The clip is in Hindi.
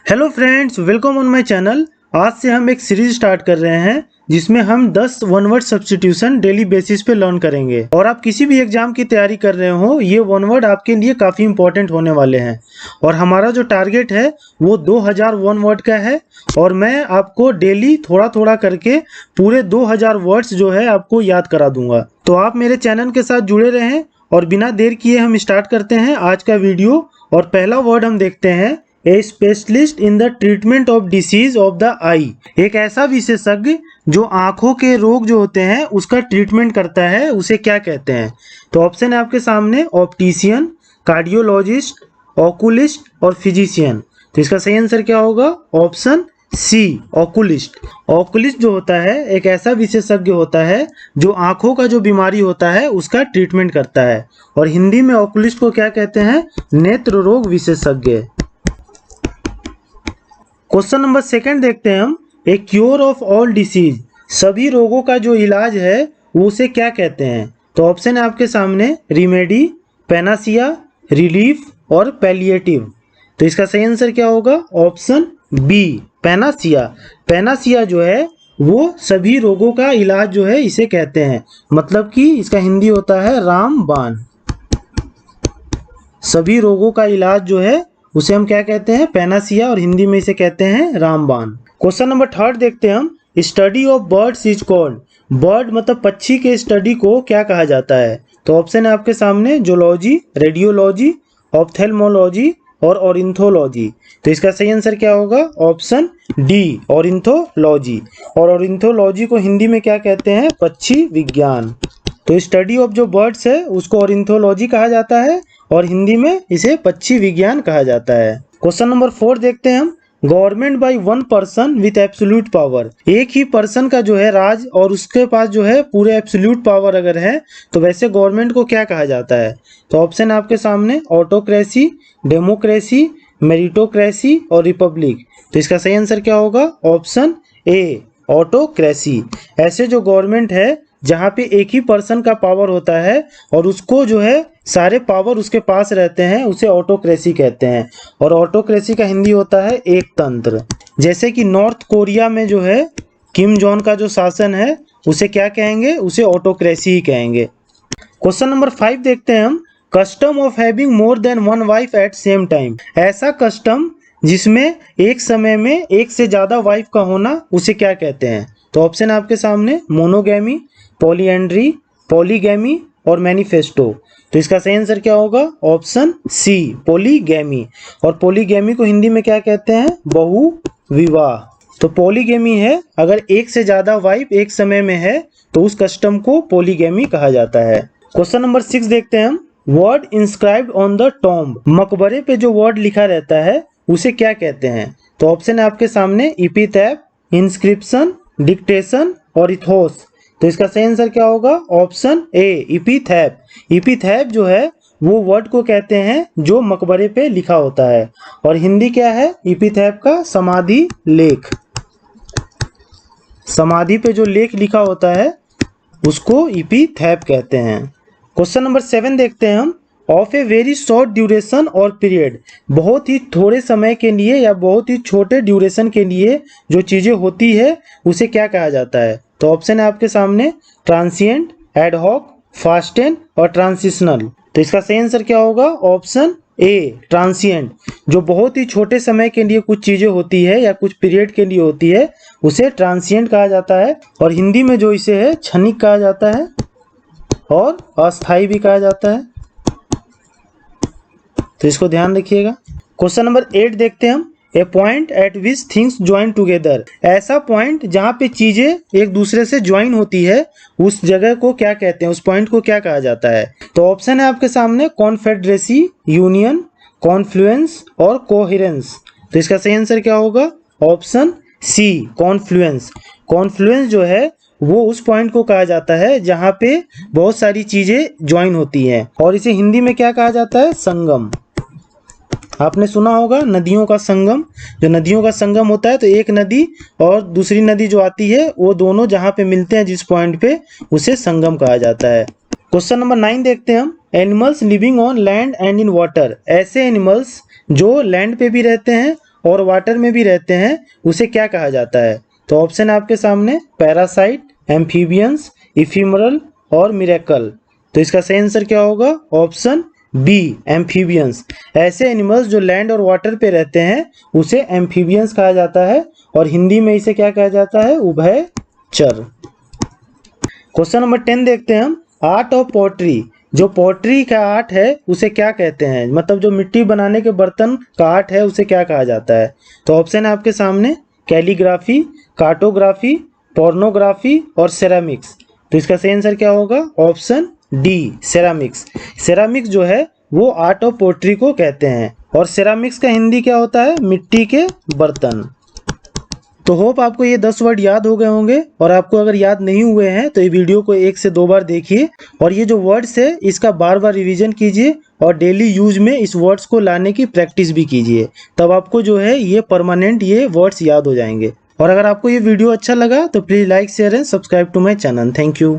Hello friends, welcome on my channel. आज से हम एक सीरीज स्टार्ट कर रहे हैं जिसमें हम 10 one word substitution daily basis पे लर्न करेंगे। और आप किसी भी एग्जाम की तैयारी कर रहे हो, ये वन वर्ड आपके लिए काफ़ी इंपॉर्टेंट होने वाले हैं। और हमारा जो टारगेट है वो 2000 वन वर्ड का है। और मैं आपको डेली थोड़ा थोड़ा करके पूरे 2000 वर्ड्स जो है आपको याद करा दूंगा। तो आप मेरे चैनल के साथ जुड़े रहें और बिना देर किए हम स्टार्ट करते हैं आज का वीडियो। और पहला वर्ड हम देखते हैं, a specialist in the treatment of disease of the eye. एक ऐसा विशेषज्ञ जो आंखों के रोग जो होते हैं उसका ट्रीटमेंट करता है, उसे क्या कहते हैं? तो ऑप्शन है आपके सामने, ऑप्टिशियन, कार्डियोलॉजिस्ट, ऑकुलिस्ट और फिजिशियन। तो इसका सही आंसर क्या होगा? ऑप्शन सी, ऑकुलिस्ट। ऑकुलिस्ट जो होता है एक ऐसा विशेषज्ञ होता है जो आंखों का जो बीमारी होता है उसका ट्रीटमेंट करता है। और हिंदी में ऑकुलिस्ट को क्या कहते हैं? नेत्र रोग विशेषज्ञ। क्वेश्चन नंबर सेकंड देखते हैं हम, ए क्योर ऑफ ऑल डिसीज, सभी रोगों का जो इलाज है वो उसे क्या कहते हैं? तो ऑप्शन है आपके सामने, रिमेडी, पैनासिया, रिलीफ और पैलिएटिव। तो इसका सही आंसर क्या होगा? Option B, Panacea. पैनासिया जो है वो सभी रोगों का इलाज जो है इसे कहते हैं, मतलब कि इसका हिंदी होता है रामबाण। सभी रोगों का इलाज जो है उसे हम क्या कहते हैं? पैनासिया, और हिंदी में इसे कहते हैं रामबाण। क्वेश्चन नंबर थर्ड देखते हैं हम, study of birds is called, bird मतलब पक्षी के स्टडी को क्या कहा जाता है? तो ऑप्शन है आपके सामने, जूलॉजी, रेडियोलॉजी, ऑप्थेल्मोलॉजी और ऑरिंथोलॉजी। तो इसका सही आंसर क्या होगा? Option D, ornithology. और ऑरिंथोलॉजी को हिंदी में क्या कहते हैं? पक्षी विज्ञान। तो स्टडी ऑफ जो बर्ड्स है उसको ऑरिंथोलॉजी कहा जाता है और हिंदी में इसे पक्षी विज्ञान कहा जाता है। क्वेश्चन नंबर 4 देखते हैं हम, government by one person with absolute power, एक ही पर्सन का जो है राज और उसके पास जो है पूरे एब्सोल्यूट पावर अगर है तो वैसे गवर्नमेंट को क्या कहा जाता है? तो ऑप्शन है आपके सामने, ऑटोक्रेसी, डेमोक्रेसी, मेरिटोक्रेसी और रिपब्लिक। तो इसका सही आंसर क्या होगा? Option A, autocracy. ऐसे जो गवर्नमेंट है जहाँ पे एक ही पर्सन का पावर होता है और उसको जो है सारे पावर उसके पास रहते हैं, उसे ऑटोक्रेसी कहते हैं। और ऑटोक्रेसी का हिंदी होता है एक तंत्र। जैसे कि नॉर्थ कोरिया में जो है किम जोंग का जो शासन है उसे क्या कहेंगे? उसे ऑटोक्रेसी ही कहेंगे। क्वेश्चन नंबर 5 देखते हैं हम, custom of having more than one wife eight same time, ऐसा कस्टम जिसमें एक समय में एक से ज्यादा वाइफ का होना उसे क्या कहते हैं? तो ऑप्शन है आपके सामने, मोनोगैमी, पॉलीएंड्री, पॉलीगैमी और मैनिफेस्टो। तो इसका सही आंसर क्या होगा? Option C, polygamy. और पॉलीगैमी को हिंदी में क्या कहते हैं? बहुविवाह। तो पॉलीगैमी है अगर एक से ज्यादा वाइफ एक समय में है तो उस कस्टम को पॉलीगैमी कहा जाता है। क्वेश्चन नंबर 6 देखते हैं हम, word inscribed on the tomb, मकबरे पे जो वर्ड लिखा रहता है उसे क्या कहते हैं? तो ऑप्शन है आपके सामने, इपिथैप, इंस्क्रिप्शन, डिक्टेशन और इथोस। तो इसका सही आंसर क्या होगा? Option A, इपिथैप। इपिथैप जो है वो वर्ड को कहते हैं जो मकबरे पे लिखा होता है। और हिंदी क्या है इपिथैप का? समाधि लेख। समाधि पे जो लेख लिखा होता है उसको इपिथैप कहते हैं। क्वेश्चन नंबर 7 देखते हैं हम, of a very short duration और पीरियड, बहुत ही थोड़े समय के लिए या बहुत ही छोटे ड्यूरेशन के लिए जो चीज़ें होती है उसे क्या कहा जाता है? तो ऑप्शन है आपके सामने, ट्रांसिएंट, एडहॉक, फास्टेन और ट्रांसिशनल। तो इसका सही आंसर क्या होगा? Option A, transient. जो बहुत ही छोटे समय के लिए कुछ चीज़ें होती है या कुछ पीरियड के लिए होती है उसे ट्रांसिएंट कहा जाता है। और हिंदी में जो इसे है क्षणिक कहा जाता है और अस्थायी भी कहा जाता है। तो इसको ध्यान रखिएगा। क्वेश्चन नंबर 8 देखते हैं हम, a point at which things join together, ऐसा पॉइंट जहाँ पे चीजें एक दूसरे से ज्वाइन होती है उस जगह को क्या कहते हैं? उस पॉइंट को क्या कहा जाता है? तो ऑप्शन है आपके सामने, कॉन्फेडरेसी, यूनियन, कॉन्फ्लुएंस और कोहेरेंस। तो इसका सही आंसर क्या होगा? ऑप्शन सी, कॉन्फ्लुएंस। कॉन्फ्लुएंस जो है वो उस पॉइंट को कहा जाता है जहाँ पे बहुत सारी चीजें ज्वाइन होती हैं। और इसे हिंदी में क्या कहा जाता है? संगम। आपने सुना होगा नदियों का संगम। जो नदियों का संगम होता है तो एक नदी और दूसरी नदी जो आती है वो दोनों जहाँ पे मिलते हैं जिस पॉइंट पे उसे संगम कहा जाता है। क्वेश्चन नंबर 9 देखते हैं हम, animals living on land and in water, ऐसे एनिमल्स जो लैंड पे भी रहते हैं और वाटर में भी रहते हैं उसे क्या कहा जाता है? तो ऑप्शन है आपके सामने पैरासाइट, एम्फीबियंस, इफिमरल और मिरेकल। तो इसका सही आंसर क्या होगा? Option B amphibians. ऐसे एनिमल्स जो लैंड और वाटर पे रहते हैं उसे एम्फीबियंस कहा जाता है और हिंदी में इसे क्या कहा जाता है? उभयचर। क्वेश्चन नंबर 10 देखते हैं हम। आर्ट ऑफ पोट्री, जो पोट्री का आर्ट है उसे क्या कहते हैं? मतलब जो मिट्टी बनाने के बर्तन का आर्ट है उसे क्या कहा जाता है? तो ऑप्शन है आपके सामने कैलीग्राफी, कार्टोग्राफी, पोर्नोग्राफी और सेरामिक्स। तो इसका सही आंसर क्या होगा? Option D ceramics. सेरामिक्स जो है वो आर्ट ऑफ पोट्री को कहते हैं और सेरामिक्स का हिंदी क्या होता है? मिट्टी के बर्तन। तो होप आपको ये 10 वर्ड याद हो गए होंगे और आपको अगर याद नहीं हुए हैं तो ये वीडियो को 1 से 2 बार देखिए और ये जो वर्ड्स है इसका बार बार रिवीजन कीजिए और डेली यूज में इस वर्ड्स को लाने की प्रैक्टिस भी कीजिए। तब आपको जो है ये परमानेंट ये वर्ड्स याद हो जाएंगे। और अगर आपको ये वीडियो अच्छा लगा तो please like, share and subscribe to my channel. Thank you.